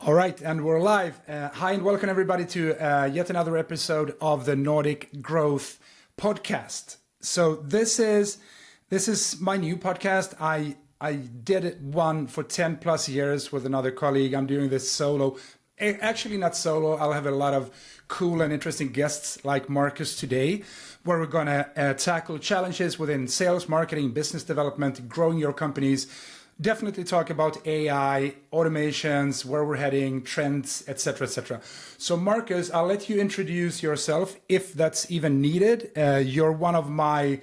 All right, and we're live. Hi, and welcome everybody to yet another episode of the Nordic Growth Podcast. So this is my new podcast. I did one for 10 plus years with another colleague. I'm doing this solo. Actually, not solo. I'll have a lot of cool and interesting guests like Marcus today, where we're going to tackle challenges within sales, marketing, business development, growing your companies. Definitely talk about AI, automations, where we're heading, trends, etc., etc. So, Marcus, I'll let you introduce yourself if that's even needed. You're one of my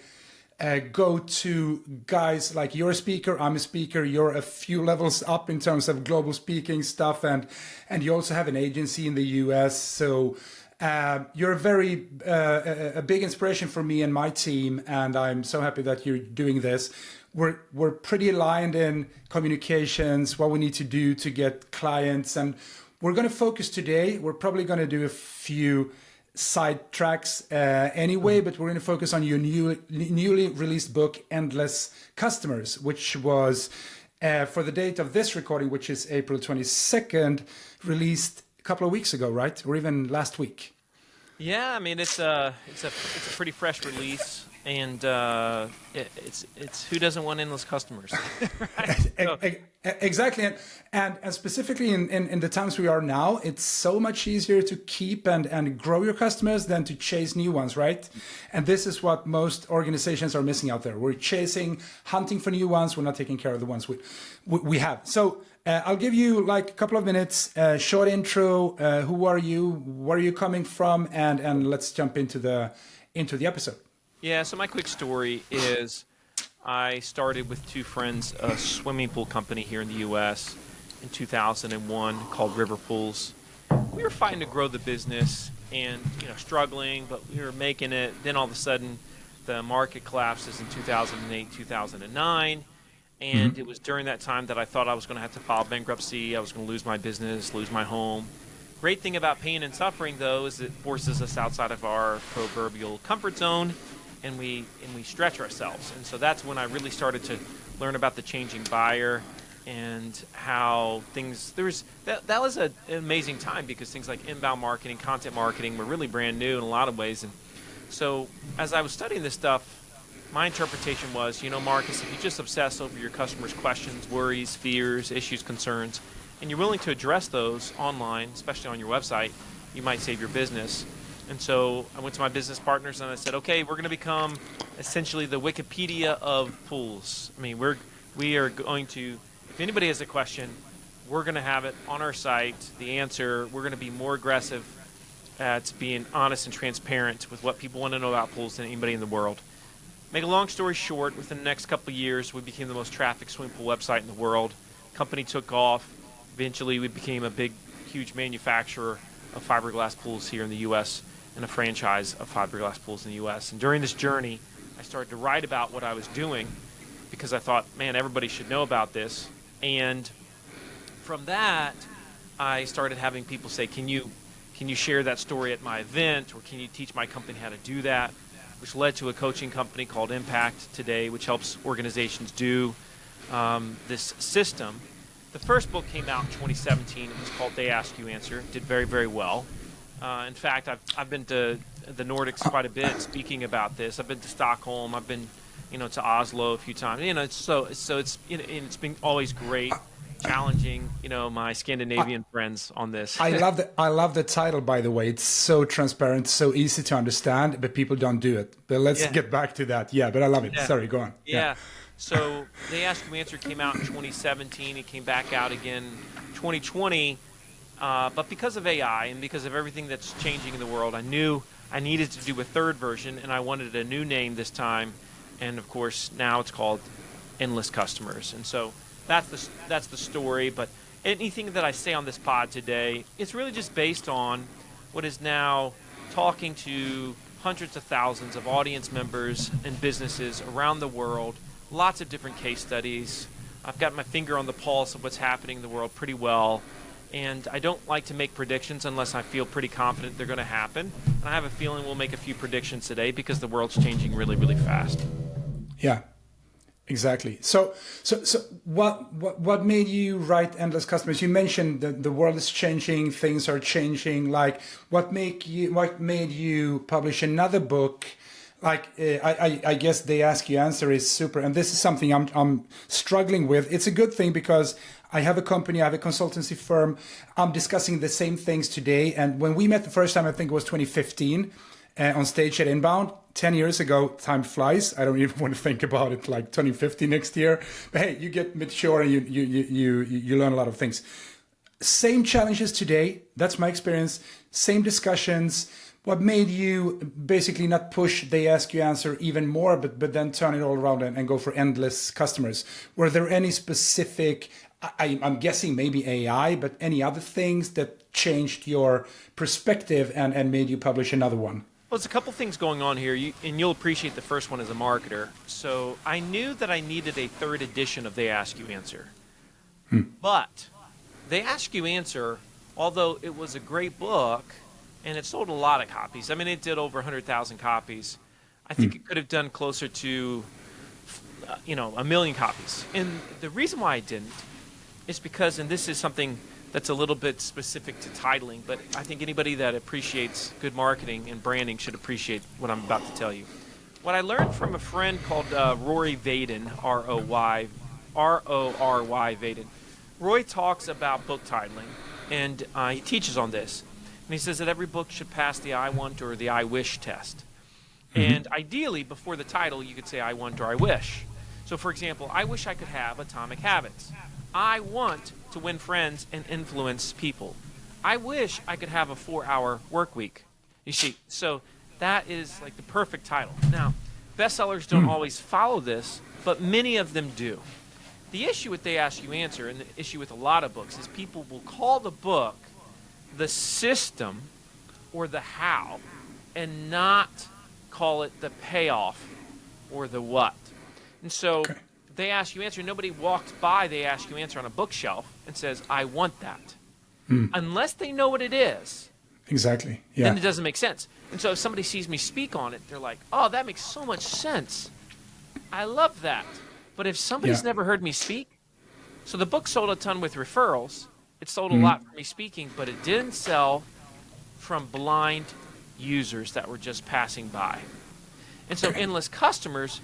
go-to guys. Like, you're a speaker, I'm a speaker. You're a few levels up in terms of global speaking stuff, and you also have an agency in the US. So you're a big inspiration for me and my team, and I'm so happy that you're doing this. We're pretty aligned in communications, what we need to do to get clients, and we're going to focus today. We're probably going to do a few side tracks anyway, but we're going to focus on your newly released book, Endless Customers, which was for the date of this recording, which is April 22nd, released a couple of weeks ago, right? Or even last week. Yeah, I mean it's a pretty fresh release. And it's who doesn't want endless customers, right? So. Exactly, and specifically in the times we are now, it's so much easier to keep and grow your customers than to chase new ones, right? And this is what most organizations are missing out there. We're hunting for new ones. We're not taking care of the ones we have. So I'll give you like a couple of minutes, short intro. Who are you? Where are you coming from? And let's jump into the episode. Yeah, so my quick story is I started with two friends a swimming pool company here in the U.S. in 2001 called River Pools. We were fighting to grow the business and struggling, but we were making it. Then all of a sudden, the market collapses in 2008, 2009, and It was during that time that I thought I was going to have to file bankruptcy. I was going to lose my business, lose my home. Great thing about pain and suffering, though, is it forces us outside of our proverbial comfort zone. And we stretch ourselves, and so that's when I really started to learn about the changing buyer and how things. That was an amazing time because things like inbound marketing, content marketing were really brand new in a lot of ways. And so as I was studying this stuff, my interpretation was, Marcus, if you just obsess over your customers' questions, worries, fears, issues, concerns, and you're willing to address those online, especially on your website, you might save your business. And so I went to my business partners and I said, okay, we're going to become essentially the Wikipedia of pools. I mean, we are going to, if anybody has a question, we're going to have it on our site, the answer. We're going to be more aggressive at being honest and transparent with what people want to know about pools than anybody in the world. Make a long story short, within the next couple of years, we became the most trafficked swimming pool website in the world. Company took off. Eventually, we became a big, huge manufacturer of fiberglass pools here in the U.S., and a franchise of fiberglass pools in the U.S. And during this journey, I started to write about what I was doing because I thought, man, everybody should know about this. And from that, I started having people say, can you share that story at my event, or can you teach my company how to do that? Which led to a coaching company called Impact today, which helps organizations do this system. The first book came out in 2017. It was called They Ask You Answer. It did very, very well. In fact, I've been to the Nordics quite a bit speaking about this. I've been to Stockholm. I've been, to Oslo a few times. So it's been always great, challenging, my Scandinavian friends on this. I love the title, by the way. It's so transparent, so easy to understand, but people don't do it. But let's get back to that. Yeah, but I love it. Yeah. Sorry, go on. Yeah. So They Ask You Answer came out in 2017. It came back out again 2020. But because of AI and because of everything that's changing in the world, I knew I needed to do a third version, and I wanted a new name this time. And of course, now it's called Endless Customers. And so that's the story. But anything that I say on this pod today, it's really just based on what is now talking to hundreds of thousands of audience members and businesses around the world. Lots of different case studies. I've got my finger on the pulse of what's happening in the world pretty well. And I don't like to make predictions unless I feel pretty confident they're going to happen. And I have a feeling we'll make a few predictions today because the world's changing really, really fast. Yeah, Exactly. So what made you write Endless Customers? You mentioned that the world is changing, things are changing. Like, what made you publish another book? Like, I guess the ask you answer is super, and this is something I'm struggling with. It's a good thing because I have a company, I have a consultancy firm. I'm discussing the same things today. And when we met the first time, I think it was 2015. On stage at Inbound 10 years ago. Time flies. I don't even want to think about it, like 2050 next year. But hey, you get mature and you learn a lot of things. Same challenges today. That's my experience. Same discussions. What made you basically not push they ask you answer even more, but then turn it all around and go for Endless Customers? Were there any specific, I'm guessing maybe AI, but any other things that changed your perspective and made you publish another one? Well, there's a couple things going on here, and you'll appreciate the first one as a marketer. So I knew that I needed a third edition of They Ask You Answer. But They Ask You Answer, although it was a great book, and it sold a lot of copies. I mean, it did over 100,000 copies. I think it could have done closer to, 1 million copies. And the reason why I didn't is because, and this is something that's a little bit specific to titling, but I think anybody that appreciates good marketing and branding should appreciate what I'm about to tell you. What I learned from a friend called Rory Vaden, R-O-R-Y Vaden. Roy talks about book titling, and he teaches on this. And he says that every book should pass the I want or the I wish test. And ideally, before the title, you could say I want or I wish. So for example, I wish I could have Atomic Habits. I want to win friends and influence people. I wish I could have a 4-hour work week. You see, so that is like the perfect title. Now, bestsellers don't always follow this, but many of them do. The issue with They Ask You Answer, and the issue with a lot of books, is people will call the book the system or the how, and not call it the payoff or the what. And so They Ask You Answer, nobody walks by They Ask You Answer on a bookshelf and says, I want that. Unless they know what it is. Exactly. Yeah. Then it doesn't make sense. And so if somebody sees me speak on it, they're like, oh, that makes so much sense. I love that. But if somebody's never heard me speak, so the book sold a ton with referrals. It sold a lot for me speaking, but it didn't sell from blind users that were just passing by. And so Endless Customers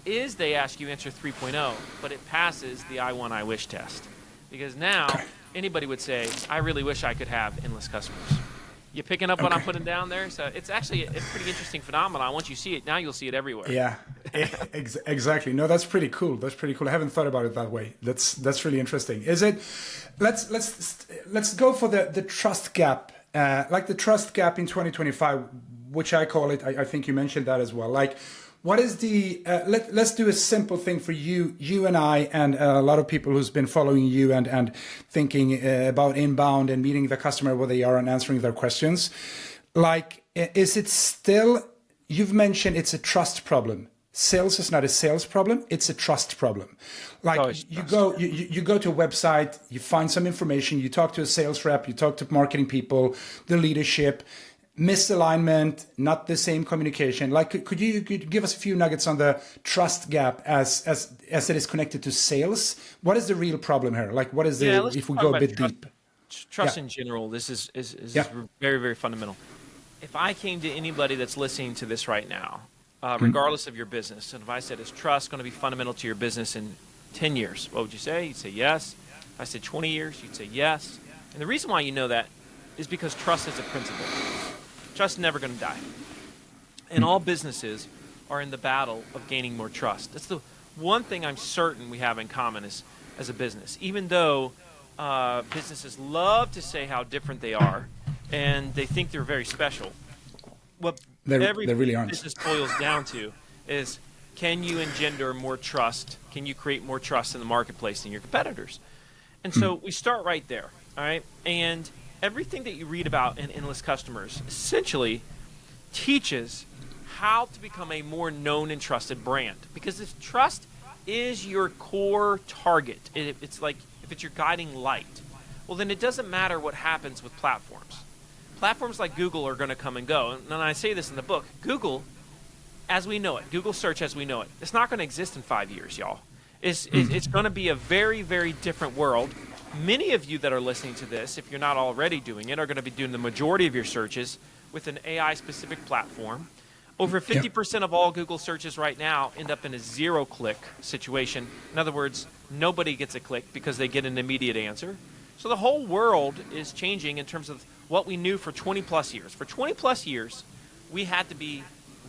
is They Ask You Answer 3.0, but it passes the I want, I wish test. Because now anybody would say, I really wish I could have Endless Customers. You picking up what I'm putting down there? So it's actually a pretty interesting phenomenon. Once you see it, now you'll see it everywhere. Yeah, exactly. No, that's pretty cool. That's pretty cool. I haven't thought about it that way. That's really interesting. Is it? Let's go for the trust gap. Like the trust gap in 2025, which I call it. I think you mentioned that as well. Like, what is the? Let's do a simple thing for you and I, and a lot of people who's been following you and thinking about Inbound and meeting the customer where they are and answering their questions. Like, is it still? You've mentioned it's a trust problem. Sales is not a sales problem; it's a trust problem. Like, you go to a website, you find some information, you talk to a sales rep, you talk to marketing people, the leadership. Misalignment, not the same communication. Like, could you give us a few nuggets on the trust gap as it is connected to sales? What is the real problem here? Like, what is the, if we go a bit deep? Trust in general, this is very, very fundamental. If I came to anybody that's listening to this right now, regardless of your business, and if I said, is trust going to be fundamental to your business in 10 years? What would you say? You'd say yes. If I said 20 years, you'd say yes. And the reason why you know that is because trust is a principle. Trust is never going to die. And all businesses are in the battle of gaining more trust. That's the one thing I'm certain we have in common as a business. Even though businesses love to say how different they are, and they think they're very special, what every really business boils down to is, can you engender more trust? Can you create more trust in the marketplace than your competitors? And so we start right there, all right? And everything that you read about in Endless Customers essentially teaches how to become a more known and trusted brand. Because if trust is your core target, it's like if it's your guiding light, well, then it doesn't matter what happens with platforms. Platforms like Google are going to come and go. And I say this in the book, Google as we know it, Google search as we know it, it's not going to exist in 5 years, y'all. It's going to be a very, very different world. Many of you that are listening to this, if you're not already doing it, are going to be doing the majority of your searches with an AI-specific platform. Over 50% of all Google searches right now end up in a zero-click situation. In other words, nobody gets a click because they get an immediate answer. So the whole world is changing in terms of what we knew for 20-plus years. For 20-plus years, we had to be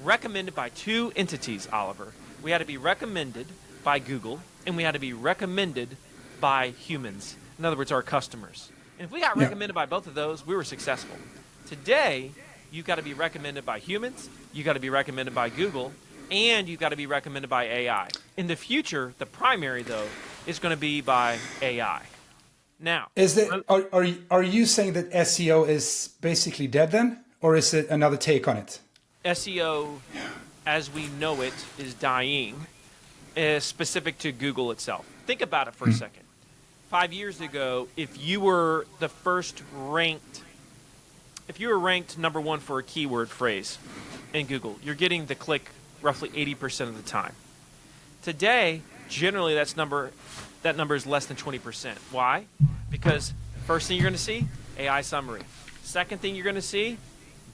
recommended by two entities, Oliver. We had to be recommended by Google, and we had to be recommended by humans. In other words, our customers. And if we got recommended by both of those, we were successful. Today, you've got to be recommended by humans, you've got to be recommended by Google, and you've got to be recommended by AI. In the future, the primary, though, is going to be by AI. Now, are you saying that SEO is basically dead then? Or is it another take on it? SEO, as we know it, is dying, specific to Google itself. Think about it for a second. 5 years ago, if you were ranked number one for a keyword phrase in Google, you're getting the click roughly 80% of the time. Today, generally that number is less than 20%. Why? Because first thing you're going to see, AI summary. Second thing you're going to see,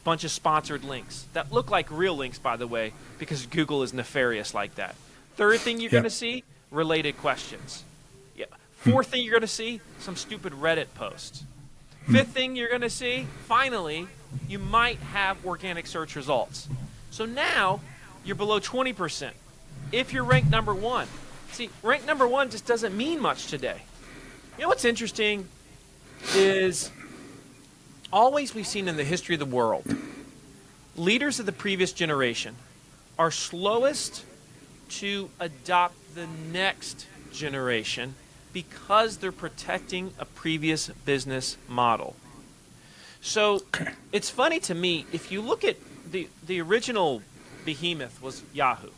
bunch of sponsored links that look like real links, by the way, because Google is nefarious like that. Third thing you're going to see, related questions. Fourth thing you're going to see, some stupid Reddit posts. Fifth thing you're going to see, finally, you might have organic search results. So now you're below 20% if you're ranked number one. See, ranked number one just doesn't mean much today. You know what's interesting is always we've seen in the history of the world, leaders of the previous generation are slowest to adopt the next generation because they're protecting a previous business model. So it's funny to me, if you look at the original behemoth was Yahoo.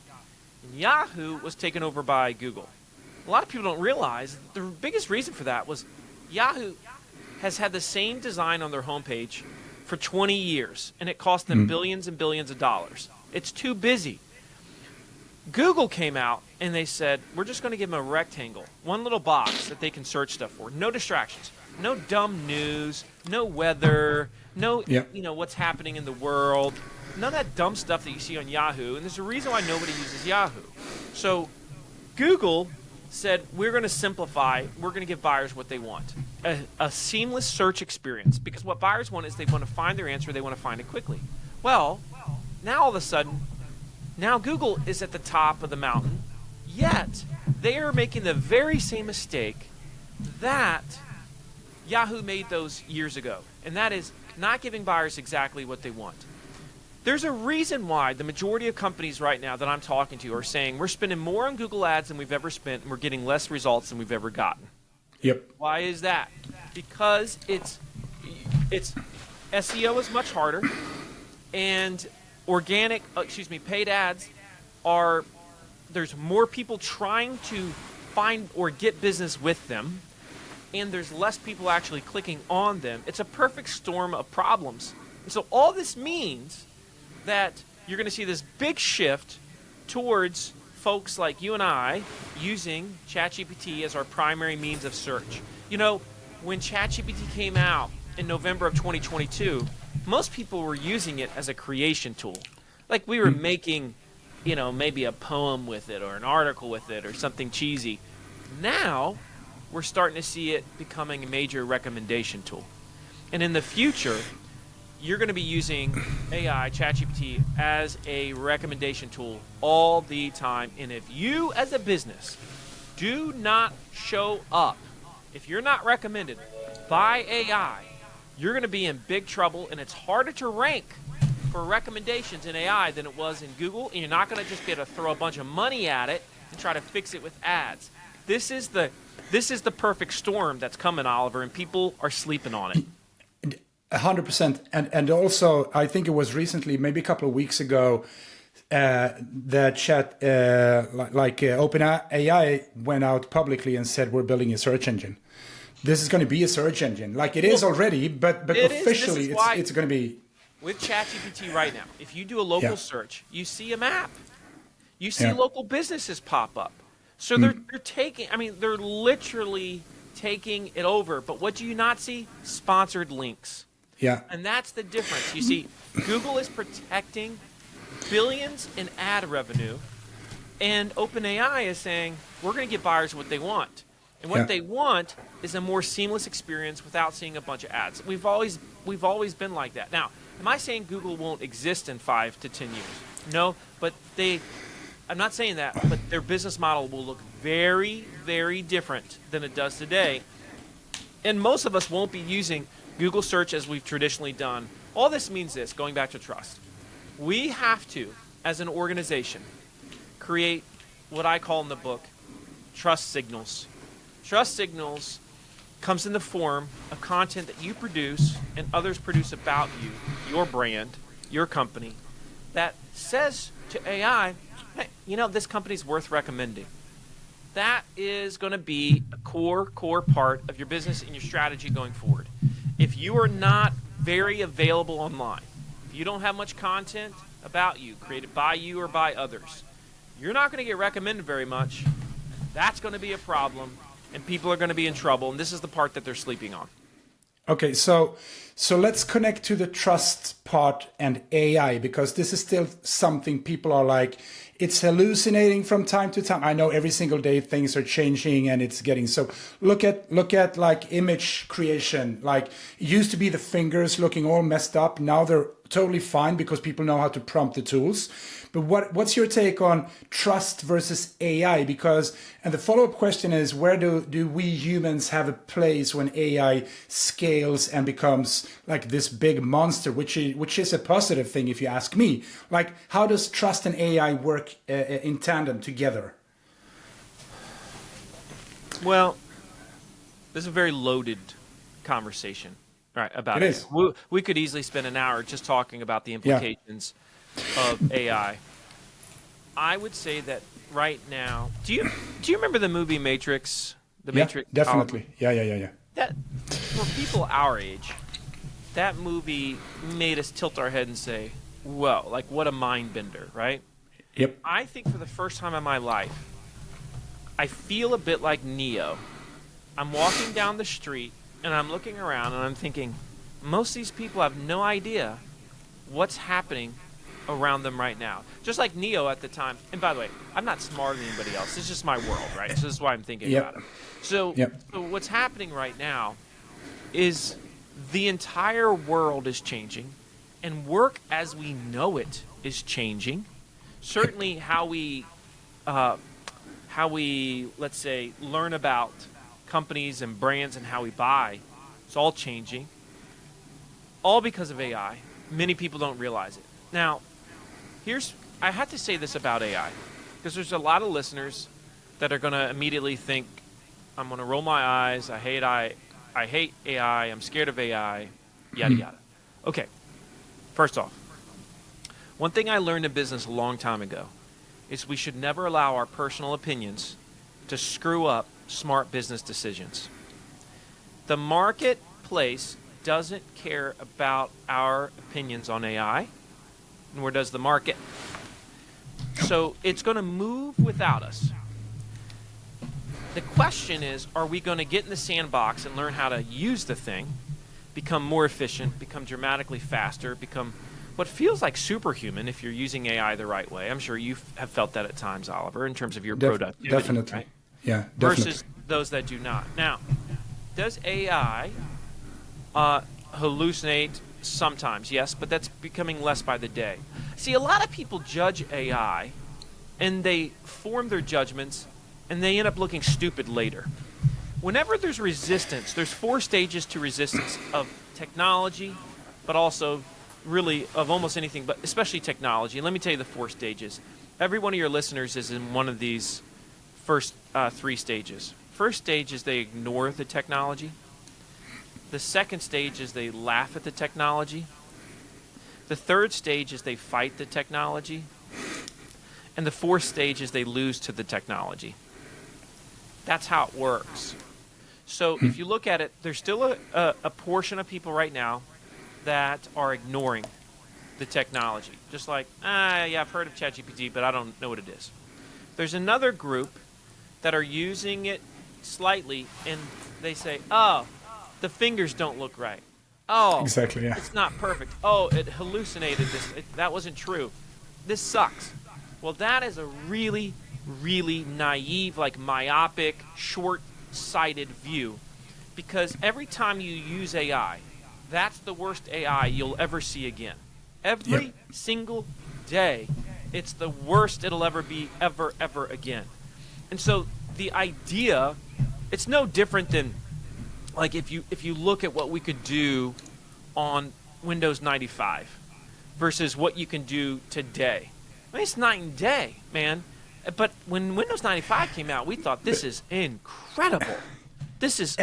And Yahoo was taken over by Google. A lot of people don't realize the biggest reason for that was Yahoo has had the same design on their homepage for 20 years, and it cost them billions and billions of dollars. It's too busy. Google came out and they said, we're just going to give them a rectangle, one little box that they can search stuff for. No distractions, no dumb news, no weather, no what's happening in the world, none of that dumb stuff that you see on Yahoo. And there's a reason why nobody uses Yahoo. So Google said, we're going to simplify, we're going to give buyers what they want, a seamless search experience, because what buyers want is they want to find their answer, they want to find it quickly. Well, now all of a sudden, now Google is at the top of the mountain, yet they are making the very same mistake that Yahoo made those years ago, and that is not giving buyers exactly what they want. There's a reason why the majority of companies right now that I'm talking to are saying we're spending more on Google ads than we've ever spent, and we're getting less results than we've ever gotten. Yep. Why is that? Because it's SEO is much harder, and paid ads there's more people trying to find or get business with them, and there's less people actually clicking on them. It's a perfect storm of problems. And so all this means that you're going to see this big shift towards folks like you and I using ChatGPT as our primary means of search. You know, when ChatGPT came out in November of 2022, most people were using it as a creation tool. Like we were making, maybe a poem with it or an article with it or something cheesy. Now, we're starting to see it becoming a major recommendation tool. And in the future, you're going to be using AI, ChatGPT, as a recommendation tool all the time. And if you, as a business, do not show up, if you're not recommended by AI, you're going to be in big trouble, and it's harder to rank for recommendations in AI than it was in Google, and you're not going to just be able to throw a bunch of money at it and try to fix it with ads. This is the perfect storm that's coming, Oliver, and people are sleeping on it. 100%. And also, I think it was recently, maybe a couple of weeks ago, that OpenAI went out publicly and said, we're building a search engine. This is going to be a search engine. Like it is already, but officially it's going to be... with ChatGPT right now, if you do a local search, you see a map. You see local businesses pop up. So they're taking, I mean, they're literally taking it over. But what do you not see? Sponsored links. Yeah. And that's the difference. You see, Google is protecting billions in ad revenue, and OpenAI is saying, we're going to give buyers what they want. And what they want is a more seamless experience without seeing a bunch of ads. We've always been like that. Now, am I saying Google won't exist in 5 to 10 years? No, but I'm not saying that, but their business model will look very, very different than it does today. And most of us won't be using Google search as we've traditionally done. All this means this, going back to trust. We have to, as an organization, create what I call in the book trust signals. Trust signals comes in the form of content that you produce and others produce about you, your brand, your company, that says to AI, hey, you know, this company's worth recommending. That is going to be a core part of your business and your strategy going forward. If you are not very available online, if you don't have much content about you, created by you or by others, you're not going to get recommended very much. That's going to be a problem, and people are going to be in trouble, and this is the part that they're sleeping on. Okay, so let's connect to the trust part and AI, because this is still something people are like, it's hallucinating from time to time. I know every single day things are changing and it's getting so. Look at like image creation. Like, it used to be the fingers looking all messed up. Now they're totally fine because people know how to prompt the tools. But what's your take on trust versus AI? Because, and the follow-up question is, where do we humans have a place when AI scales and becomes like this big monster, which is a positive thing if you ask me. Like, how does trust and AI work in tandem together? Well, this is a very loaded conversation, right? About it. Is. We could easily spend an hour just talking about the implications of AI. I would say that right now, do you remember the movie Matrix? The Matrix. Definitely. Yeah. That, for people our age, that movie made us tilt our head and say, "Whoa!" Like, what a mind bender, right? Yep. I think for the first time in my life, I feel a bit like Neo. I'm walking down the street and I'm looking around and I'm thinking, most of these people have no idea what's happening around them right now. Just like Neo at the time. And by the way, I'm not smarter than anybody else. It's just my world, right? So this is why I'm thinking about it. So what's happening right now is the entire world is changing, and work as we know it is changing. Certainly how we let's say learn about companies and brands and how we buy, it's all changing. All because of AI. Many people don't realize it. Now, I have to say this about AI, because there's a lot of listeners that are going to immediately think, I'm going to roll my eyes, I hate AI, I'm scared of AI, yada yada. Okay, first off, one thing I learned in business a long time ago is we should never allow our personal opinions to screw up smart business decisions. The marketplace doesn't care about our opinions on AI, nor does the market. So it's going to move without us. The question is, are we going to get in the sandbox and learn how to use the thing, become more efficient, become dramatically faster, become what feels like superhuman if you're using AI the right way? I'm sure you have felt that at times, Oliver, in terms of your productivity. Definitely. Right? Yeah, definitely. Versus those that do not. Now, does AI hallucinate? Sometimes, yes, but that's becoming less by the day. See, a lot of people judge AI, and they form their judgments, and they end up looking stupid later. Whenever there's resistance, there's 4 stages to resistance of technology, but also really of almost anything, but especially technology. And let me tell you the 4 stages. Every one of your listeners is in one of these first 3 stages. First stage is they ignore the technology. The second stage is they laugh at the technology. The third stage is they fight the technology. And the 4th stage is they lose to the technology. That's how it works. So if you look at it, there's still a portion of people right now that are ignoring the technology. Just like, yeah, I've heard of ChatGPT, but I don't know what it is. There's another group that are using it slightly, and they say, oh, the fingers don't look right. Oh, Exactly, yeah. it's not perfect. Oh, it hallucinated this. That wasn't true. This sucks. Well, that is a really, really naive, like myopic, short-sighted view, because every time you use AI, that's the worst AI you'll ever see again. Every single day, it's the worst it'll ever be, ever again. And so the idea, it's no different than, like, if you look at what we could do on Windows 95 versus what you can do today. I mean, it's night and day, man. But when Windows 95 came out, we thought, this is incredible. This is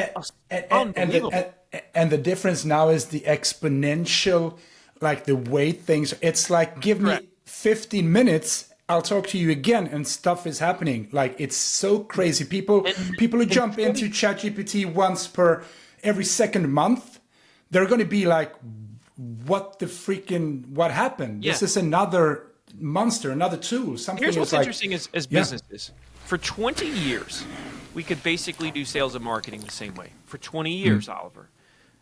unbelievable. And the difference now is the exponential, like the way things, it's like, give me 15 minutes, I'll talk to you again, and stuff is happening. Like, it's so crazy. People who jump into ChatGPT once per every second month, they're going to be like, what happened? Yeah. This is another monster, another tool. Something. Here's what's like, interesting as businesses. For 20 years, we could basically do sales and marketing the same way. For 20 years, Oliver.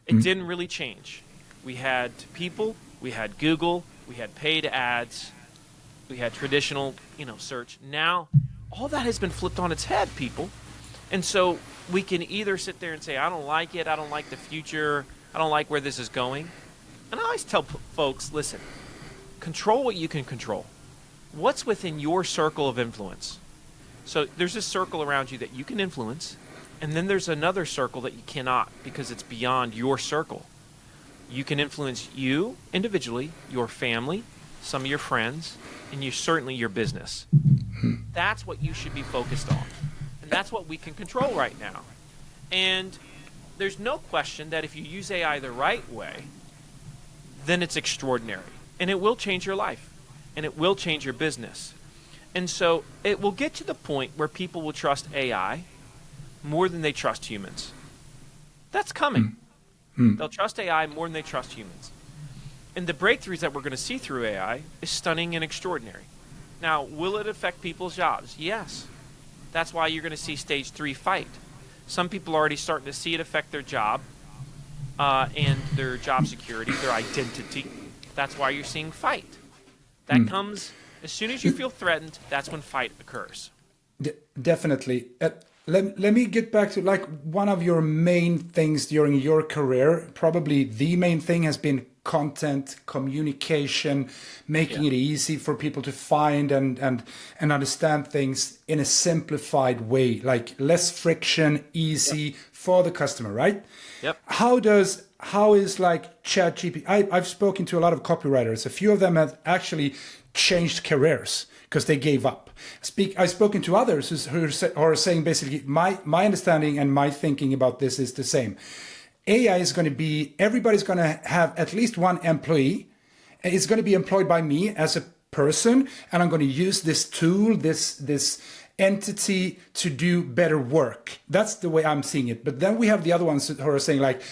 It didn't really change. We had people, we had Google, we had paid ads, we had traditional, search. Now, all that has been flipped on its head, people. And so we can either sit there and say, I don't like it, I don't like the future, I don't like where this is going. And I always tell folks, listen, control what you can control. What's within your circle of influence? So there's a circle around you that you can influence, and then there's another circle that you cannot, because it's beyond your circle. You can influence you individually, your family, some of your friends, and certainly your business. That's what you should be focused on. And that's what we can control right now. And there's no question that if you use AI the right way, then it's extraordinary. And it will change your life. And it will change your business. And so it will get to the point where people will trust AI more than they trust humans. That's coming. They'll trust AI more than they trust humans. And the breakthroughs that we're going to see through AI is stunning and extraordinary. Now, will it affect people's jobs? Yes. That's why you're going to see stage 3 fight. Some people are already starting to see it affect their job and their job security, their identity. That's why you're seeing fight. That comes as soon as you feel threatened. That's when fight occurs. Definitely. Let me get back to, like, one of your main things during your career. Probably the main thing has been content, communication, making it easy for people to find and understand things in a simplified way, like less friction, easy for the customer, right? Yep. How is like ChatGPT? I've spoken to a lot of copywriters. A few of them have actually changed careers because they gave up. I've spoken to others who are saying basically my understanding and my thinking about this is the same. AI is going to be, everybody's going to have at least one employee. It's going to be employed by me as a person, and I'm going to use this tool, this entity to do better work. That's the way I'm seeing it. But then we have the other ones who are saying, like,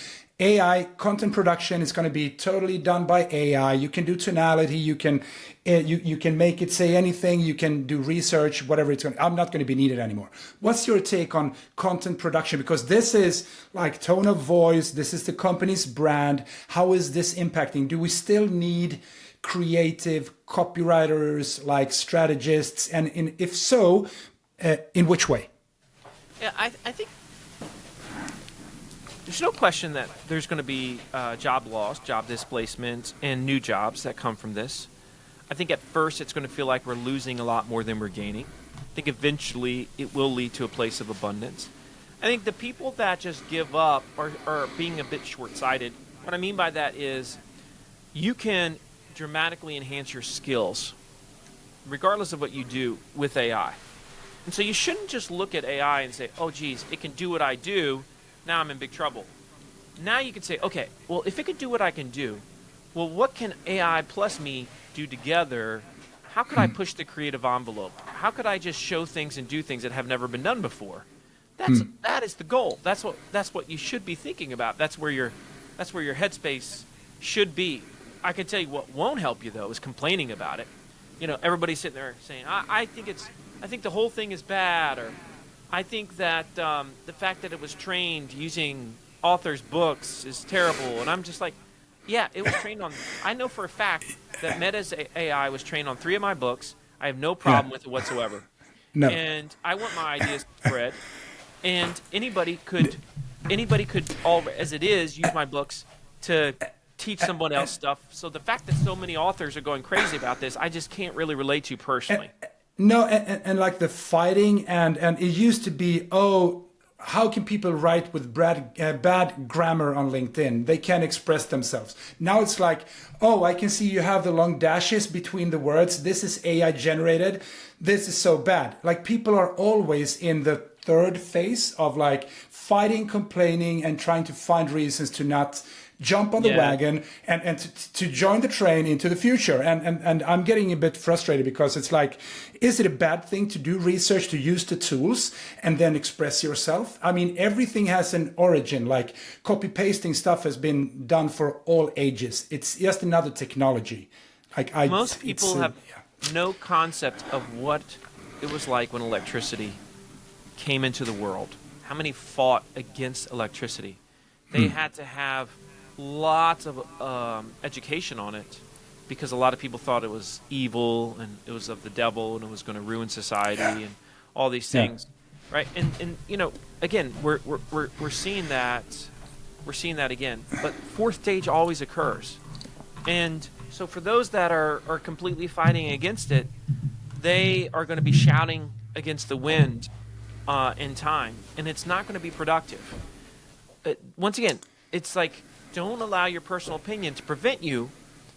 AI content production is going to be totally done by AI. You can do tonality. You can make it say anything. You can do research, whatever it's going to. I'm not going to be needed anymore. What's your take on content production? Because this is like tone of voice. This is the company's brand. How is this impacting? Do we still need creative copywriters, like strategists? And if so, in which way? Yeah, I think there's no question that there's going to be job loss, job displacement, and new jobs that come from this. I think at first it's going to feel like we're losing a lot more than we're gaining. I think eventually it will lead to a place of abundance. I think the people that just give up are being a bit short-sighted. What I mean by that is you can dramatically enhance your skills regardless of what you do with AI. And so you shouldn't just look at AI and say, oh, geez, it can do what I do. Now I'm in big trouble. Now you can say, okay, well, if it can do what I can do, well, what can AI plus me do together? How could I push the creative envelope? How could I just show things and do things that have never been done before? That is the goal. That's what you should be thinking about. That's where your headspace should be. I can tell you what won't help you though is complaining about it. Everybody's sitting there saying, I think the whole thing is bad, or I think that the fact that it was trained using authors' books is terrible. And I'm just like, yeah, it was trained on. I know for a fact that Meta's AI was trained on 3 of my books. I have no problem with it whatsoever. No. And I want my ideas to spread. And anybody could, all as it is, use my books to teach someone else stuff. So the fact that so many authors are going crazy about this, I just can't really relate to personally. No, and like the fighting, and it used to be, how can people write with bad grammar on LinkedIn? They can't express themselves. Now it's like, I can see you have the long dashes between the words. This is AI generated. This is so bad. Like, people are always in the third phase of like fighting, complaining, and trying to find reasons to not jump on the wagon and to join the train into the future. And I'm getting a bit frustrated because it's like, is it a bad thing to do research, to use the tools and then express yourself? I mean, everything has an origin. Like, copy pasting stuff has been done for all ages. It's just another technology. Like, most people have no concept of what it was like when electricity came into the world. How many fought against electricity? They had to have lots of education on it because a lot of people thought it was evil and it was of the devil and it was going to ruin society and all these things, right? And again, we're seeing that again. But fourth stage always occurs, and so for those that are completely fighting against it, they are going to be shouting against the wind in time, and it's not going to be productive. Once again, it's like, don't allow your personal opinion to prevent you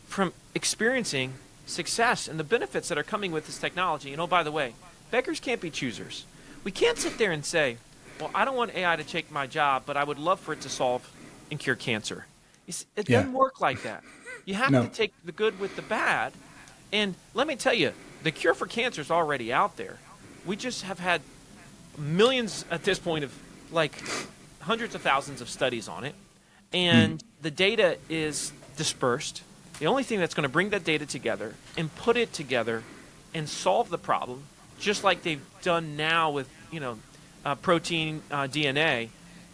from experiencing success and the benefits that are coming with this technology. And by the way, beggars can't be choosers. We can't sit there and say, well, I don't want AI to take my job, but I would love for it to solve and cure cancer. It doesn't work like that. You have to take the good with the bad. And let me tell you, the cure for cancer is already out there. We just have had millions at this point of like hundreds of thousands of studies on it. And the data is dispersed. The only thing that's going to bring that data together and put it together and solve the problem, just like they've done now with protein DNA,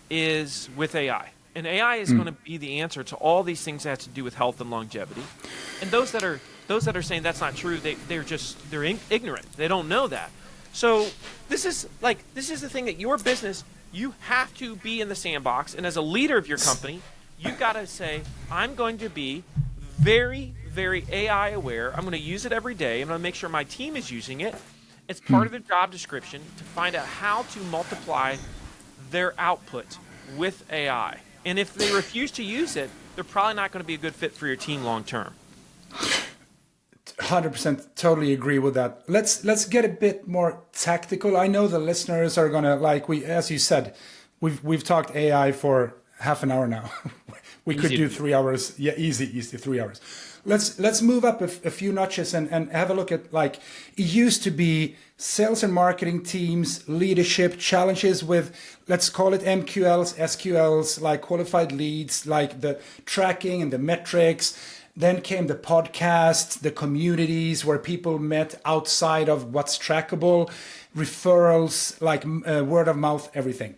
is with AI. And AI is going to be the answer to all these things that have to do with health and longevity. And those that are saying that's not true, they're ignorant. They don't know that. So this is the thing that your business. You have to be in the sandbox, and as a leader of your company, you've got to say, I'm going to be very, very AI aware. I'm going to use it every day. I'm going to make sure my team is using it. It's part of the job description to find out how to multiply their output with AI. And if they refuse to use it, they're probably not going to be a good fit for your team long term. 100% totally agree with that. Let's get a bit more tactical. I know the listeners are gonna as you said, we've talked AI for half an hour now. We could do 3 hours. Yeah, easy 3 hours. Let's move up a few notches and have a look at, like, it used to be sales and marketing teams, leadership, challenges with, let's call it MQLs, SQLs, like qualified leads, like the tracking and the metrics. Then came the podcast, the communities where people met outside of what's trackable, referrals, like word of mouth, everything.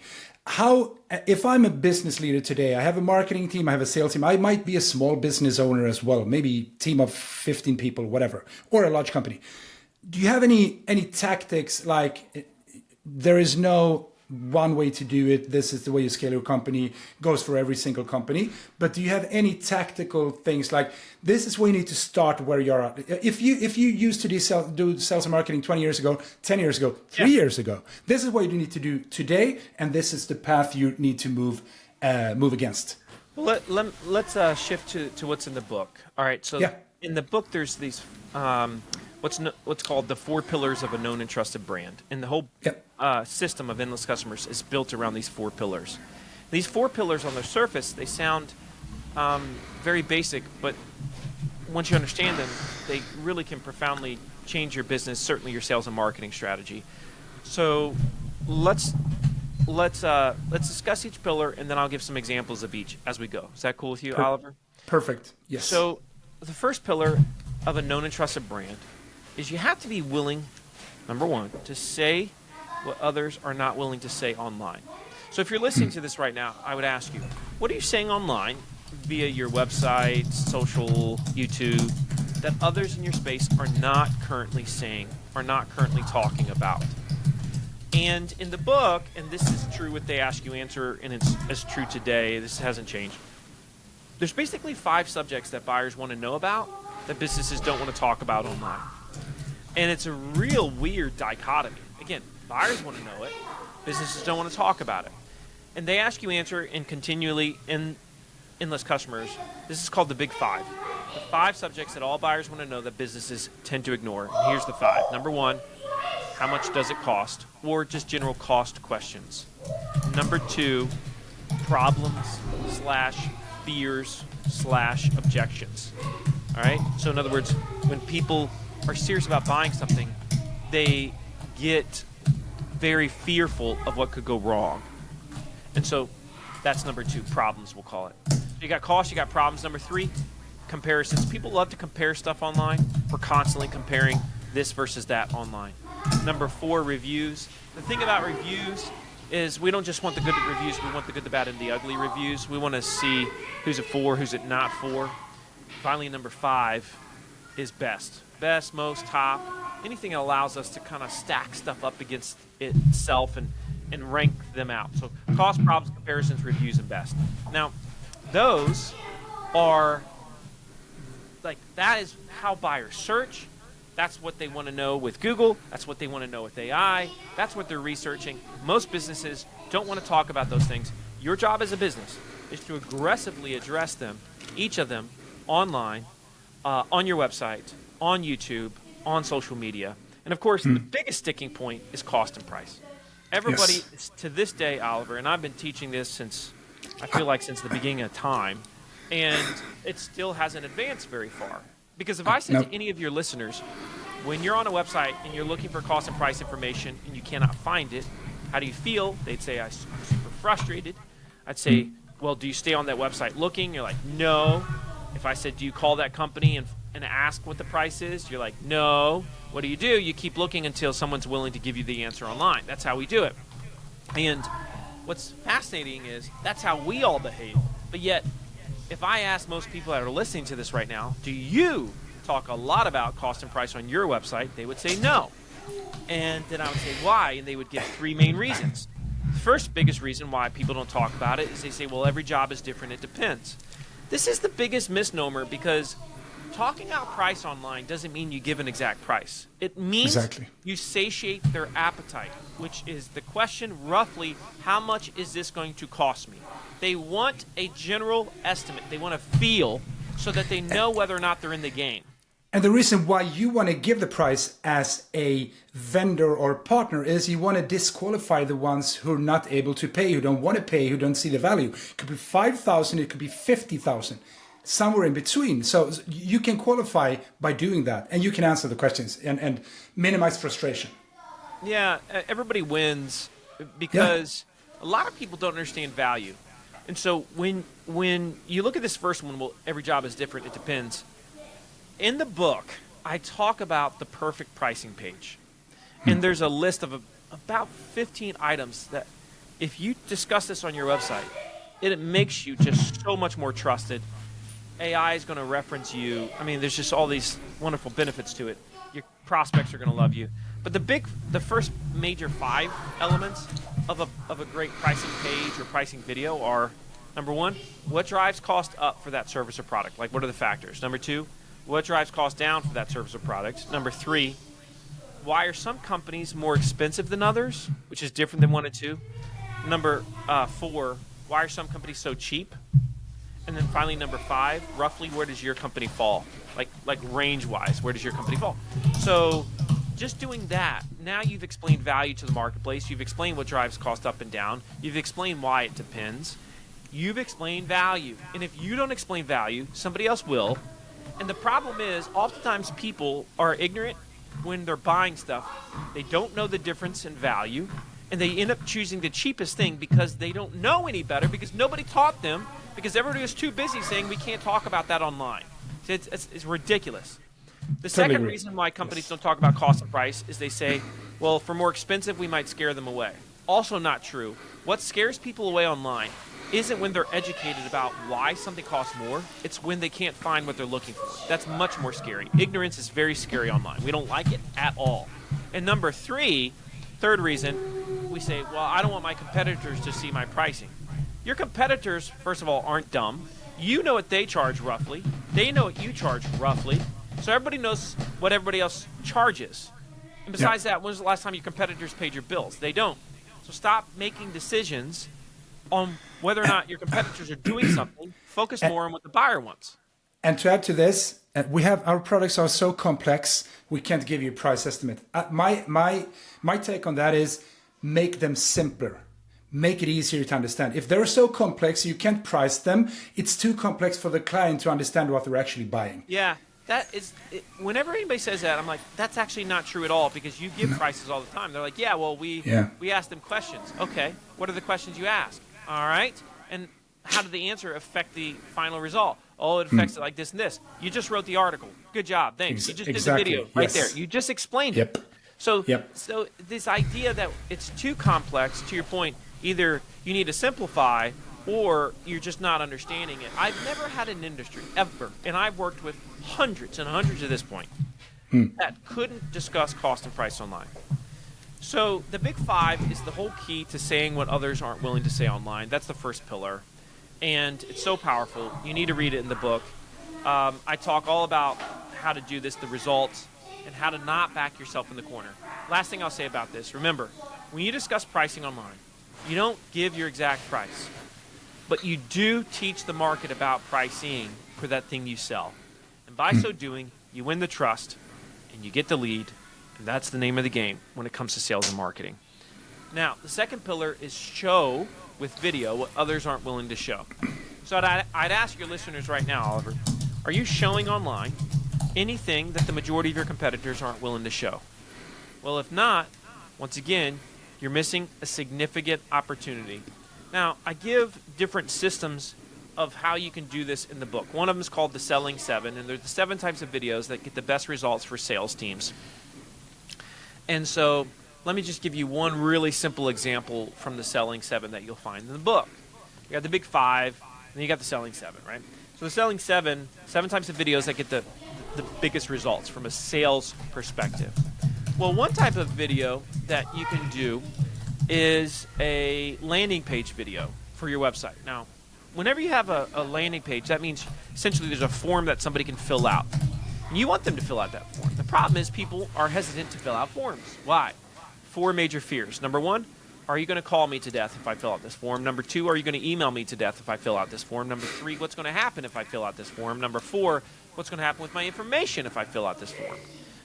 If I'm a business leader today, I have a marketing team, I have a sales team, I might be a small business owner as well, maybe team of 15 people, whatever, or a large company. Do you have any tactics, like there is no one way to do it, this is the way you scale your company, goes for every single company, but do you have any tactical things like, this is where you need to start where you're at? If you used to do sales and marketing 20 years ago, 10 years ago, 3 years ago, this is what you need to do today, and this is the path you need to move against. Well, let's shift to what's in the book. All right, so in the book there's these what's called the 4 pillars of a known and trusted brand, and the whole system of endless customers is built around these 4 pillars. These 4 pillars on the surface, they sound very basic, but once you understand them, they really can profoundly change your business, certainly your sales and marketing strategy. So let's discuss each pillar, and then I'll give some examples of each as we go. Is that cool with you, Oliver? Perfect. Yes. So the first pillar of a known and trusted brand is you have to be willing, number one, to say what others are not willing to say online. So if you're listening to this right now, I would ask you, what are you saying online via your website, social, YouTube, that others in your space are not currently saying, are not currently talking about? And in the book, and this is true what they ask you answer, and it's as true today, this hasn't changed. There's basically 5 subjects that buyers want to know about that businesses don't want to talk about online. And it's a real weird dichotomy. Again, buyers want to know it, businesses don't want to talk about it. And they ask you answer and continually endless customers. This is called the Big 5. The 5 subjects that all buyers want to know that businesses tend to ignore. And here's the 5. Number 1, how much does it cost? Or just general cost questions. Number 2, problems/fears/objections. All right? So in other words, when people are serious about buying something, they get very fearful of what could go wrong. And so that's number 2, problems, we'll call it. You got cost, you got problems. Number 3, comparisons. People love to compare stuff online. We're constantly comparing this versus that online. Number 4, reviews. The thing about reviews is we don't just want the good reviews, we want the good, the bad, and the ugly reviews. We want to see who's it for, who's it not for. Finally, number 5 is best. Best, most, top, anything that allows us to kind of stack stuff up against itself and rank them out. So cost, problems, comparisons, reviews, and best. Now, those are, like, that is how buyers search. That's what they want to know with Google. That's what they want to know with AI. That's what they're researching. Most businesses don't want to talk about those things. Your job as a business is to aggressively address them, each of them, online, on your website, on YouTube, on social media. And of course, the biggest sticking point is cost and price. Everybody, to this day, Oliver, and I've been teaching this since, I feel like since the beginning of time, and it still hasn't advanced very far. Because if I said to any of your listeners, when you're on a website and you're looking for cost and price information and you cannot find it, how do you feel? They'd say, I'm super frustrated. I'd say, well, do you stay on that website looking? You're like, no. If I said, do you call that company and ask what the price is? You're like, no. What do? You keep looking until someone's willing to give you the answer online. That's how we do it. And what's fascinating is that's how we all behave. But yet, if I ask most people that are listening to this right now, do you talk a lot about cost and price on your website? They would say no. And then I would say why? And they would give 3 main reasons. The first biggest reason why people don't talk about it is they say, well, every job is different. It depends. This is the biggest misnomer because talking about price online doesn't mean you give an exact price. It means you satiate their appetite, which is the question roughly, how much is this going to cost me? They want a general estimate. They want to feel so that they know whether or not they're in the game. And the reason why you want to give the price as a vendor or partner is you want to disqualify the ones who are not able to pay, who don't want to pay, who don't see the value. It could be 5,000, it could be 50,000, somewhere in between. So you can qualify by doing that, and you can answer the questions and minimize frustration. Yeah, everybody wins because a lot of people don't understand value. And so when you look at this first one, well, every job is different, it depends. In the book, I talk about the perfect pricing page. And there's a list of about 15 items that if you discuss this on your website, it makes you just so much more trusted. AI is going to reference you. I mean, there's just all these wonderful benefits to it. Your prospects are going to love you. But the first major 5 elements of a great pricing page or pricing video are, number 1, what drives cost up for that service or product? Like, what are the factors? Number 2, what drives cost down for that service or product? Number 3, why are some companies more expensive than others, which is different than 1 and 2? Number 4, why are some companies so cheap? And then finally, number 5, roughly where does your company fall? Like range-wise, where does your company fall? So just doing that, now you've explained value to the marketplace. You've explained what drives cost up and down. You've explained why it depends. You've explained value. And if you don't explain value, somebody else will. And the problem is, oftentimes people are ignorant when they're buying stuff. They don't know the difference in value, and they end up choosing the cheapest thing because they don't know any better, because nobody taught them, because everybody was too busy saying we can't talk about that online. It's ridiculous. The Totally second agree. reason why companies don't talk about cost and price is they say, well, if we're more expensive, we might scare them away. Also not true. What scares people away online isn't when they're educated about why something costs more. It's when they can't find what they're looking for. That's much more scary. Ignorance is very scary online. We don't like it at all. And number three, third reason, we say, well, I don't want my competitors to see my pricing. Your competitors, first of all, aren't dumb. You know what they charge roughly. They know what you charge roughly. So everybody knows what everybody else charges. And besides that, when was the last time your competitors paid your bills? They don't. So stop making decisions on whether or not your competitors are doing something. Focus more on what the buyer wants. And to add to this, our products are so complex, we can't give you a price estimate. My take on that is make them simpler. Make it easier to understand. If they're so complex, you can't price them. It's too complex for the client to understand what they're actually buying. Yeah. Whenever anybody says that, I'm like, that's actually not true at all, because you give prices all the time. They're like, yeah, well, we ask them questions. Okay, what are the questions you ask? All right, and how did the answer affect the final result? Oh, it affects it like this and this. You just wrote the article. Good job, thanks. You just did the video right there. You just explained it. So this idea that it's too complex, to your point, either you need to simplify or you're just not understanding it. I've never had an industry, ever, and I've worked with hundreds and hundreds at this point, that couldn't discuss cost and price online. So the big five is the whole key to saying what others aren't willing to say online. That's the first pillar, and it's so powerful. You need to read it in the book. I talk all about how to do this, the results, and how to not back yourself in the corner. Last thing I'll say about this, remember, when you discuss pricing online, you don't give your exact price. But you do teach the market about pricing for that thing you sell. And by so doing, you win the trust and you get the lead. And that's the name of the game when it comes to sales and marketing. Now, the second pillar is show with video what others aren't willing to show. So I'd ask your listeners right now, Oliver, are you showing online anything that the majority of your competitors aren't willing to show? Well, if not, once again, you're missing a significant opportunity. Now, I give different systems of how you can do this in the book. One of them is called the Selling 7, and they're the 7 types of videos that get the best results for sales teams. And so let me just give you one really simple example from the Selling 7 that you'll find in the book. You got the big 5, and then you got the Selling 7, right? So the Selling 7 types of videos that get the biggest results from a sales perspective. Well, one type of video that you can do is a landing page video for your website. Now, whenever you have a landing page, that means essentially there's a form that somebody can fill out. And you want them to fill out that form. The problem is people are hesitant to fill out forms. Why? 4 major fears. Number 1, are you going to call me to death if I fill out this form? Number 2, are you going to email me to death if I fill out this form? Number 3, what's going to happen if I fill out this form? Number 4, what's going to happen with my information if I fill out this form?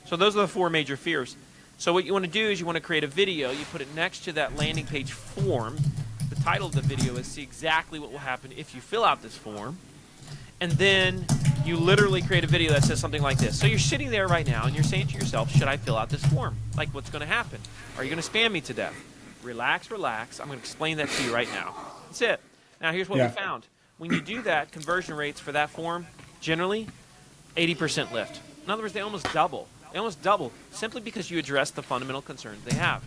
So those are the 4 major fears. So what you want to do is you want to create a video. You put it next to that landing page form. The title of the video is see exactly what will happen if you fill out this form. And then you literally create a video that says something like this. So you're sitting there right now and you're saying to yourself, should I fill out this form? Like, what's going to happen? Are you going to spam me to death? Relax, relax. I'm going to explain that to you right now. That's it. Now here's what we found. When you do that, conversion rates for that form, generally 80% lift. In other words, they almost double. They almost double simply because you address the fundamental concerns they have.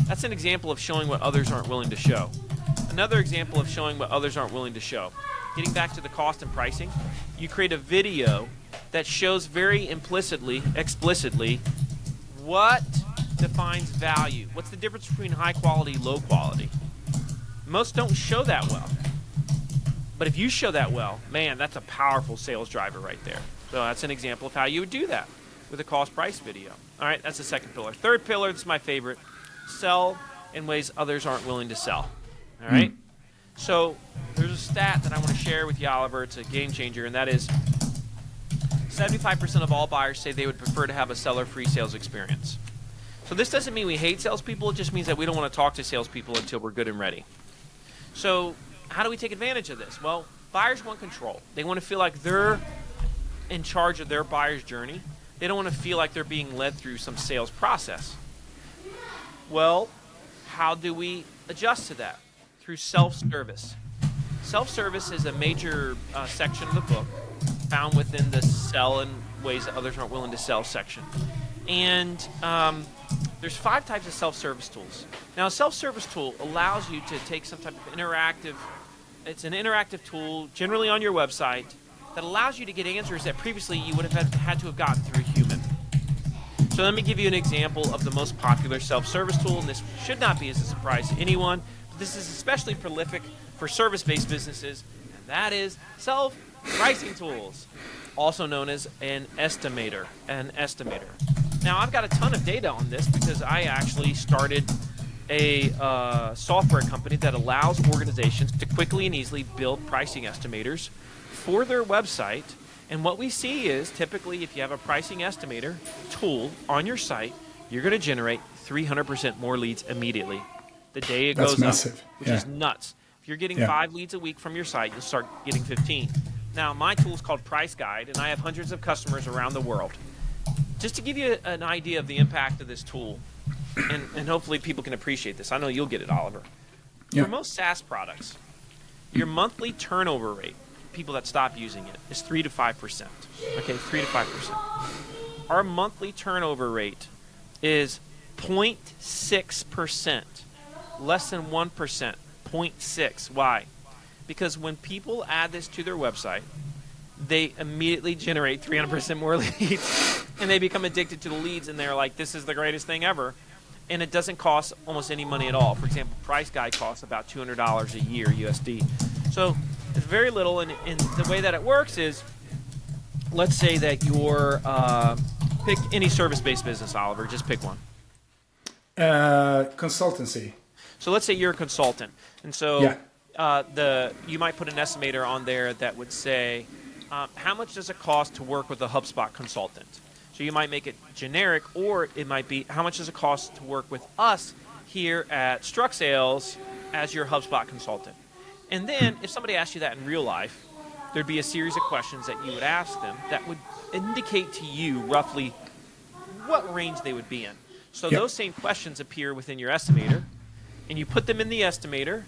That's an example of showing what others aren't willing to show. Another example of showing what others aren't willing to show. Getting back to the cost and pricing, you create a video that shows very explicitly, what defines value. What's the difference between high quality, low quality? Most don't show that well. But if you show that well, man, that's a powerful sales driver right there. So that's an example of how you would do that with a cost price video. All right, that's the second pillar. Third pillar, this is my favorite, sell in ways others aren't willing to sell. All right? So there's a stat that I want to share with you, Oliver. It's a game changer, and that is 75% of all buyers say they would prefer to have a seller-free sales experience. So this doesn't mean we hate salespeople. It just means that we don't want to talk to salespeople until we're good and ready. So how do we take advantage of this? Well, buyers want control. They want to feel like they're in charge of their buyer's journey. They don't want to feel like they're being led through some sales process. Well, how do we adjust to that? Through self-service. Self-service is a major section of the book. found within the sell in ways that others aren't willing to sell section. And there's 5 types of self-service tools. Now, a self-service tool allows you to take some type of it's an interactive tool, generally on your website, that allows you to get answers that previously you would have had to have gotten through a human. So let me give you an example of the most popular self-service tool, and this should not be as a surprise to anyone, but this is especially prolific for service-based businesses, and that is self-pricing tools, also known as an estimator. Now, I've got a ton of data on this because I actually started a software company that allows organizations to quickly and easily build pricing estimators for their website. And what we see is typically if you have a pricing estimator tool on your site, you're going to generate 300% more leads immediately the day it goes massive. up, which is nuts. If you're getting 5 leads a week from your site, you'll start getting 15. Now, my tool is called Price Guide, and I have hundreds of customers around the world. Just to give you an idea of the impact of this tool, and hopefully people can appreciate this. I know you'll get it, Oliver. Yeah. For most SaaS products, your monthly turnover rate, people that stop using it, is 3 to 5%. Okay, 3 to 5%. Our monthly turnover rate is 0.6%, less than 1%, 0.6. Why? Because when people add this to their website, they immediately generate 300% more leads, and they become addicted to the leads, and they're like, this is the greatest thing ever. And it doesn't cost almost any money at all. For example, Price Guide costs about $200 a year USD. So it's very little, and the way that it works is, let's say that you're, pick any service-based business, Oliver, just pick one. Consultancy. So let's say you're a consultant, and so you might put an estimator on there that would say, how much does it cost to work with a HubSpot consultant? So you might make it generic, or it might be, how much does it cost to work with us here at Struck Sales as your HubSpot consultant? And then if somebody asked you that in real life, there'd be a series of questions that you would ask them that would indicate to you roughly what range they would be in. So those same questions appear within your estimator, and you put them in the estimator,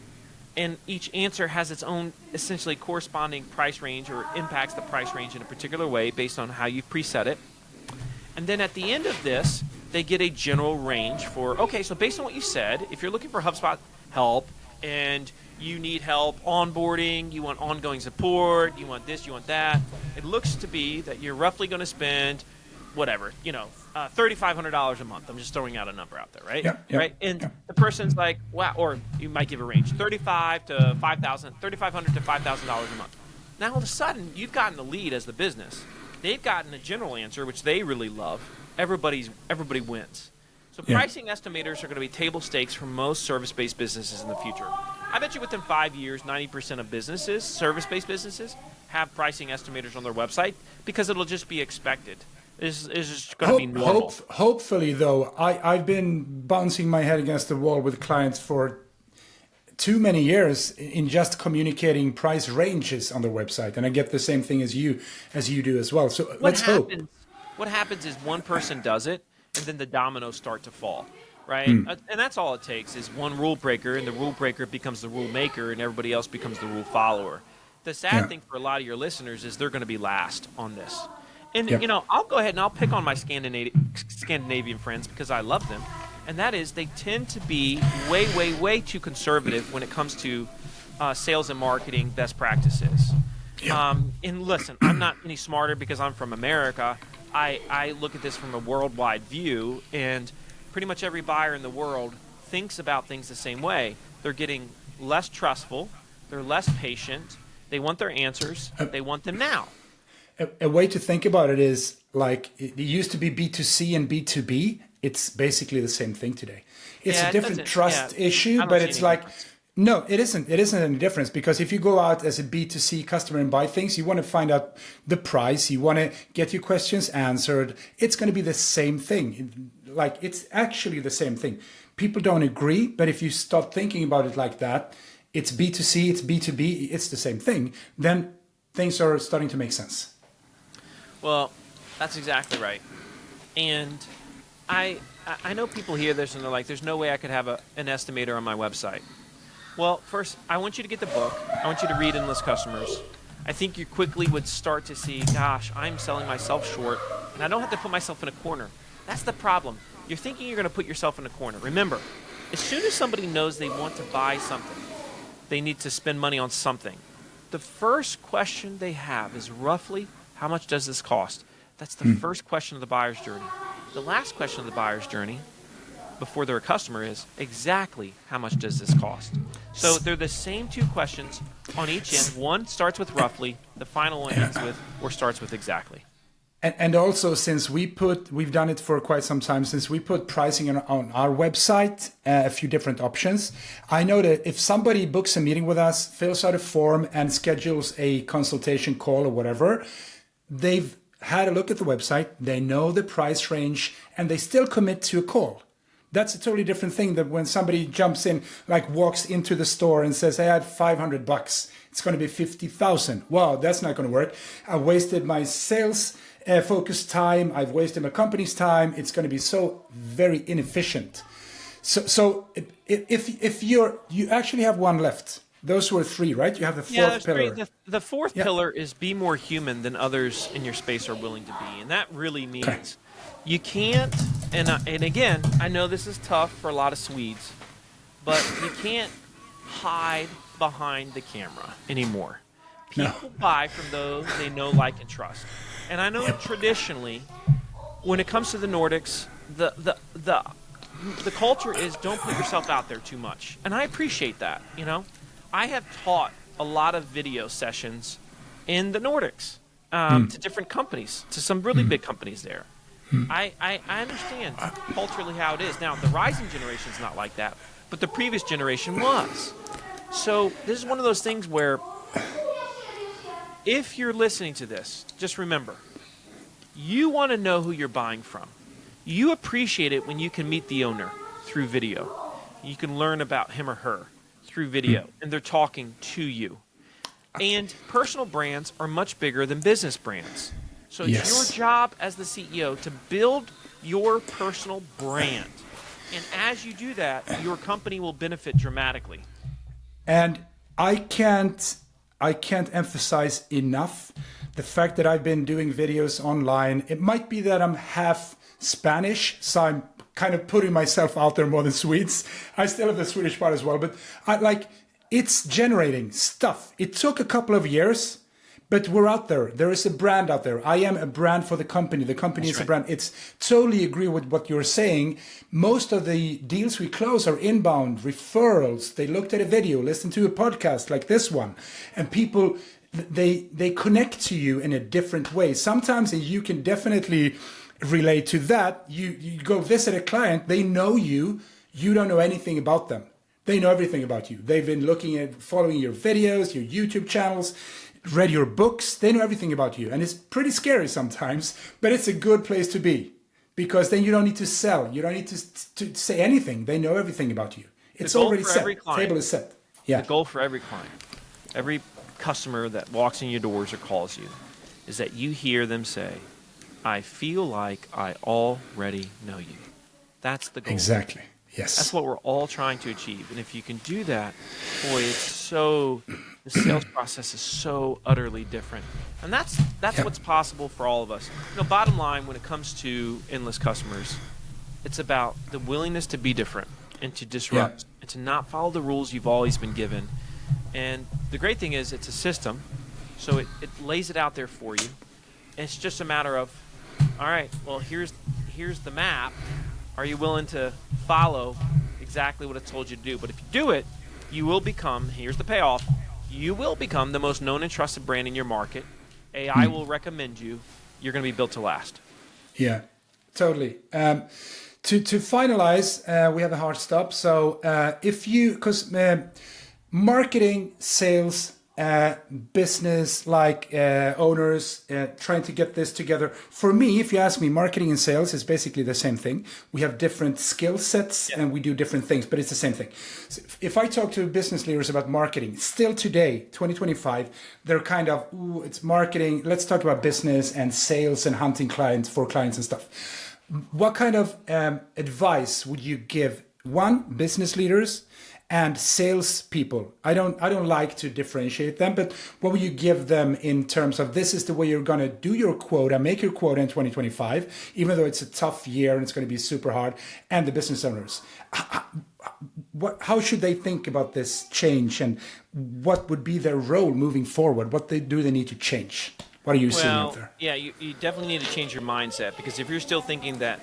and each answer has its own essentially corresponding price range, or impacts the price range in a particular way based on how you've preset it. And then at the end of this, they get a general range for, okay, so based on what you said, if you're looking for HubSpot help and you need help onboarding, you want ongoing support, you want this, you want that, it looks to be that you're roughly going to spend whatever, $3,500 a month. I'm just throwing out a number out there, right? Right? And the person's like, wow, or you might give a range, $3,500 to $5,000 a month. Now all of a sudden, you've gotten the lead as the business. They've gotten a general answer, which they really love. Everybody wins. So pricing estimators are going to be table stakes for most service-based businesses in the future. I bet you within 5 years, 90% of businesses, service-based businesses, have pricing estimators on their website because it'll just be expected. It's just going to be normal. Hopefully, though, I've been bouncing my head against the wall with clients for too many years in just communicating price ranges on the website, and I get the same thing as you do as well. So let's hope. What happens is one person does it, and then the dominoes start to fall, right? And that's all it takes is one rule breaker, and the rule breaker becomes the rule maker, and everybody else becomes the rule follower. The sad thing for a lot of your listeners is they're going to be last on this. And, I'll go ahead and I'll pick on my Scandinavian friends because I love them. And that is they tend to be way, way, way too conservative when it comes to sales and marketing best practices. And listen, I'm not any smarter because I'm from America. I look at this from a worldwide view, and pretty much every buyer in the world thinks about things the same way. They're getting less trustful. They're less patient. They want their answers. They want them now. A way to think about it is like it used to be B2C and B2B. It's basically the same thing today. It's a different trust issue, but it's like, no, it isn't. It isn't any difference because if you go out as a B2C customer and buy things, you want to find out the price. You want to get your questions answered. It's going to be the same thing. Like it's actually the same thing. People don't agree, but if you start thinking about it like that, it's B2C, it's B2B, it's the same thing. Then things are starting to make sense. Well, that's exactly right. And I know people hear this and they're like, there's no way I could have an estimator on my website. Well, first, I want you to get the book. I want you to read Endless Customers. I think you quickly would start to see, gosh, I'm selling myself short, and I don't have to put myself in a corner. That's the problem. You're thinking you're going to put yourself in a corner. Remember, as soon as somebody knows they want to buy something, they need to spend money on something. The first question they have is roughly, how much does this cost? That's the first question of the buyer's journey. The last question of the buyer's journey, before they're a customer, is exactly how much does this cost? So they're the same two questions on each end. One starts with roughly, the final one ends with or starts with exactly. And also, since we've done it for quite some time, since we put pricing on our website, a few different options, I know that if somebody books a meeting with us, fills out a form and schedules a consultation call or whatever, they've had a look at the website, they know the price range, and they still commit to a call. That's a totally different thing than when somebody jumps in, like walks into the store and says, hey, I have $500. It's going to be 50,000. Wow, that's not going to work. I wasted my sales focused time. I've wasted my company's time. It's going to be so very inefficient. So if you actually have one left, those were three, right? You have the fourth pillar. The fourth pillar is be more human than others in your space are willing to be. And that really means you can't, and again, I know this is tough for a lot of Swedes, but you can't hide behind the camera anymore. People buy from those they know, like, and trust. And I know traditionally, when it comes to the Nordics, the culture is don't put yourself out there too much. And I appreciate that, you know. I have taught a lot of video sessions in the Nordics to different companies, to some really big companies there. I understand culturally how it is. Now, the rising generation is not like that, but the previous generation was. So this is one of those things where if you're listening to this, just remember, you want to know who you're buying from. You appreciate it when you can meet the owner through video. You can learn about him or her through video, and they're talking to you. And personal brands are much bigger than business brands. So it's your job as the CEO to build your personal brand. And as you do that, your company will benefit dramatically. And I can't emphasize enough the fact that I've been doing videos online. It might be that I'm half Spanish, so I'm kind of putting myself out there more than Swedes. I still have the Swedish part as well, but it's generating stuff. It took a couple of years, but we're out there. There is a brand out there. I am a brand for the company. The company is a brand. It's totally agree with what you're saying. Most of the deals we close are inbound referrals. They looked at a video, listened to a podcast like this one, and people, they connect to you in a different way. Sometimes you can definitely relate to that. You go visit a client, they know you, you don't know anything about them. They know everything about you. They've been following your videos, your YouTube channels, read your books. They know everything about you. And it's pretty scary sometimes, but it's a good place to be because then you don't need to sell. You don't need to say anything. They know everything about you. It's already set. The table is set. Yeah. The goal for every client, every customer that walks in your doors or calls you, is that you hear them say, I feel like I already know you. That's the goal. Exactly. Yes. That's what we're all trying to achieve. And if you can do that, boy, the sales process is so utterly different. And that's what's possible for all of us. Bottom line, when it comes to endless customers, it's about the willingness to be different and to disrupt and to not follow the rules you've always been given. And the great thing is it's a system, so it lays it out there for you. And it's just a matter of, all right, well, here's the map. Are you willing to follow exactly what it told you to do? But if you do it, you will become, here's the payoff, you will become the most known and trusted brand in your market. AI will recommend you. You're going to be built to last. Yeah, totally. To finalize, we have a hard stop. So because marketing, sales, business owners trying to get this together. For me, if you ask me, marketing and sales is basically the same thing. We have different skill sets and we do different things, but it's the same thing. So if I talk to business leaders about marketing, still today, 2025, they're kind of, it's marketing. Let's talk about business and sales and hunting clients for clients and stuff. What kind of advice would you give, one, business leaders, and salespeople? I don't like to differentiate them, but what will you give them in terms of this is the way you're going to do your quota, make your quota in 2025, even though it's a tough year and it's going to be super hard, and the business owners? How should they think about this change, and what would be their role moving forward? What do they need to change? What are you seeing out there? Yeah, you definitely need to change your mindset, because if you're still thinking that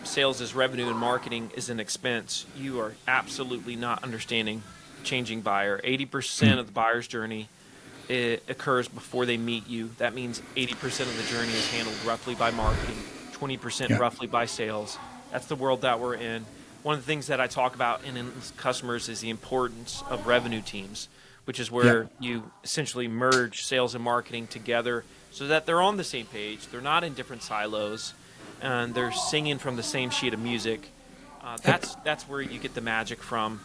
sales is revenue and marketing is an expense, you are absolutely not understanding changing buyer. 80% of the buyer's journey occurs before they meet you. That means 80% of the journey is handled roughly by marketing, 20% roughly by sales. That's the world that we're in. One of the things that I talk about in customers is the importance of revenue teams, which is where you essentially merge sales and marketing together so that they're on the same page. They're not in different silos, and they're singing from the same sheet of music. That's where you get the magic from.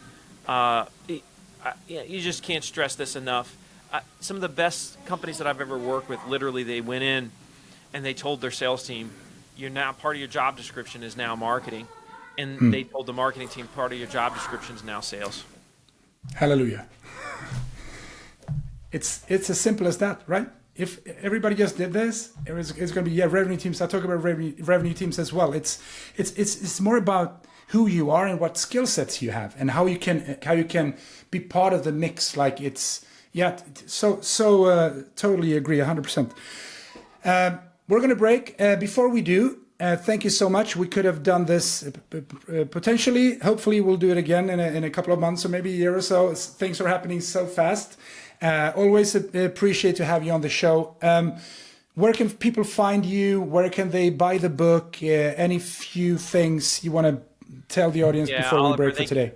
You just can't stress this enough. Some of the best companies that I've ever worked with, literally they went in and they told their sales team, you're now part of your job description is now marketing. And they told the marketing team part of your job description is now sales. Hallelujah. It's as simple as that, right? If everybody just did this, it's going to be revenue teams. I talk about revenue teams as well. It's more about who you are and what skill sets you have, and how you can be part of the mix. Like totally agree 100%. We're going to break. Before we do, thank you so much. We could have done this potentially. Hopefully, we'll do it again in a couple of months or maybe a year or so. Things are happening so fast. Always appreciate to have you on the show. Where can people find you? Where can they buy the book? Any few things you want to tell the audience before Oliver, we break for today?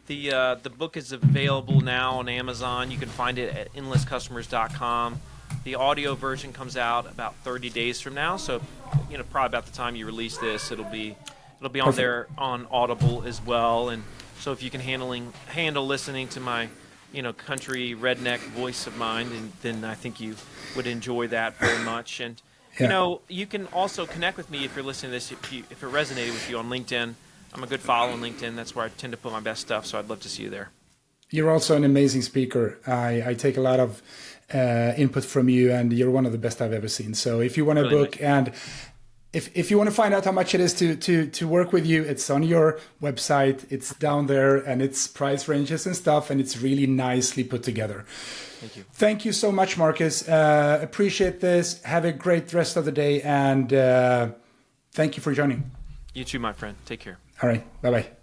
The book is available now on Amazon. You can find it at endlesscustomers.com. The audio version comes out about 30 days from now, so probably about the time you release this, it'll be on there on Audible as well. And so if you can handle listening to my country redneck voice of mine, then I think you would enjoy that very much. And you can also connect with me if you're listening to this, if it resonated with you on LinkedIn. I'm a good follow on LinkedIn. That's where I tend to put my best stuff, so I'd love to see you there. You're also an amazing speaker. I take a lot of input from you, and you're one of the best I've ever seen. So if you want a book, and if you want to find out how much it is to work with you, it's on your website. It's down there, and it's price ranges and stuff, and it's really nicely put together. Thank you. Thank you so much, Marcus. Appreciate this. Have a great rest of the day, and thank you for joining. You too, my friend. Take care. All right. Bye-bye.